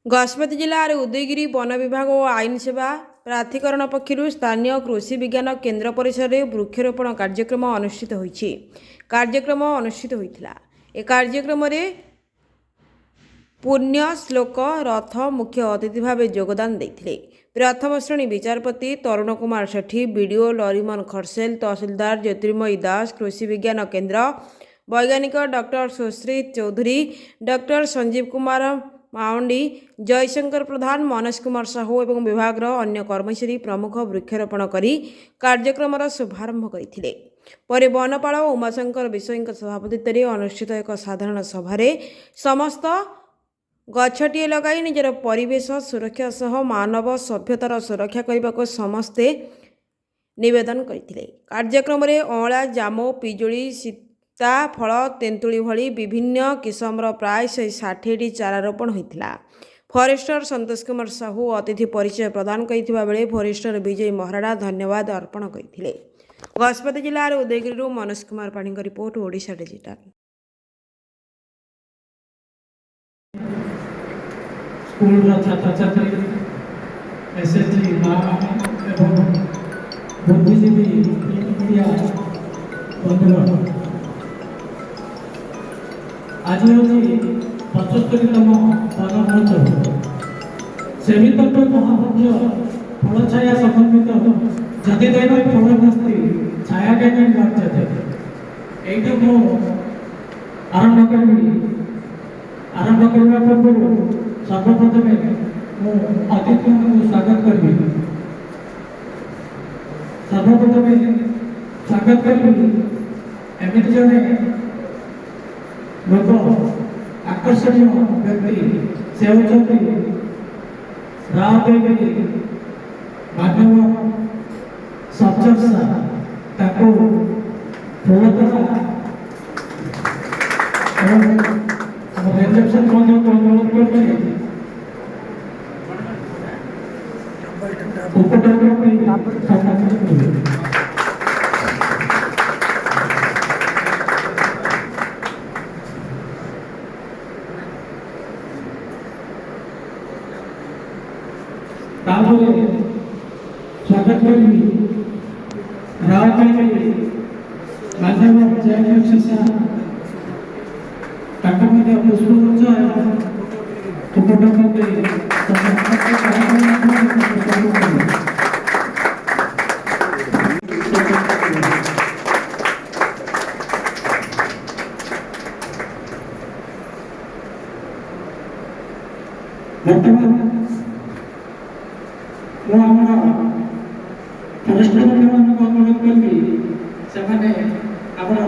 Gajapati जिलार Udayagiri one विभाग और आईन सेवा प्राधिकरण पक्षर स्थानीय कृषि विज्ञान केन्द्र परिसर में वृक्षरोपण कार्यक्रम अनुष्ठित होईछि। कार्यक्रम अनुष्ठित होइथिला। ए कार्यक्रम में पुण्य श्लोक रथ मुख्य अतिथि भाव योगदान देथिले। प्रथम श्रेणी विचारपति तरुण कुमार सेठी, बीडीओ लरिमन खरसेल, तहसीलदार ज्योतिर्मयी दास, कृषि विज्ञान केन्द्र वैज्ञानिक डॉक्टर सुश्रीत चौधरी, डॉक्टर संजीव कुमार माउंडी, जयशंकर प्रधान, मनोज कुमार साहू और विभाग अन्य कर्मचारी प्रमुख वृक्षरोपण कर कार्यक्रम शुभारंभ करथिले। परे वनपाल उमाशंकर विषयी सभापतित्व अनुष्ठित एक साधारण सभा समस्त गछटिए लगाई निजर परिवेश सुरक्षा सह मानव सभ्यतार सुरक्षा करने को समस्ते निवेदन करथिले। कार्यक्रम में अँला, जामु, पिजुली, सीता फल, तेंतुली भली विभिन्न किस्मर प्राय 160टी चारा रोपण होता। फरेस्टर संतोष कुमार साहू अतिथि परिचय प्रदान करथिबा बेले फरेस्टर विजय महाराणा धन्यवाद अर्पण करथिले। गजपति जिलार उदयगिरी मनोज कुमार पाणी रिपोर्ट, ओडिशा डिजिटल। स्कूल छात्र छात्री एसएसजी एवं बुद्धिजीवी बंधुगण, आज हूँ 75तम वन महोत्सव। से भर महामुख्य फल छाया समन्वित जदि दैन फल बस्ती छाया के बात ये आरंभ करने पूर्व सर्वप्रथम अतिथि को स्वागत करी। सर्वप्रथम स्वागत करी एमती जड़े लोक आकर्षणीय व्यक्ति से होती राउतगिरी मानव सचर्षा फूलतरा रिसेप्शन अनुरोध कर स्वागत करी राउतगिरी मानव जयशिषा पुष्पगुच्छ बर्तमान फरेस्ट अनुरोध करी से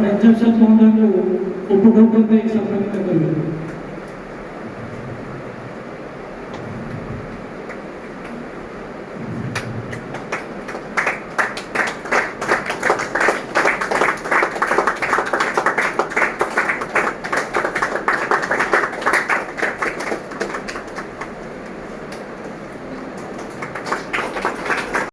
रिसेप्शन महोदय को उपभोग सम्मानित करेंगे।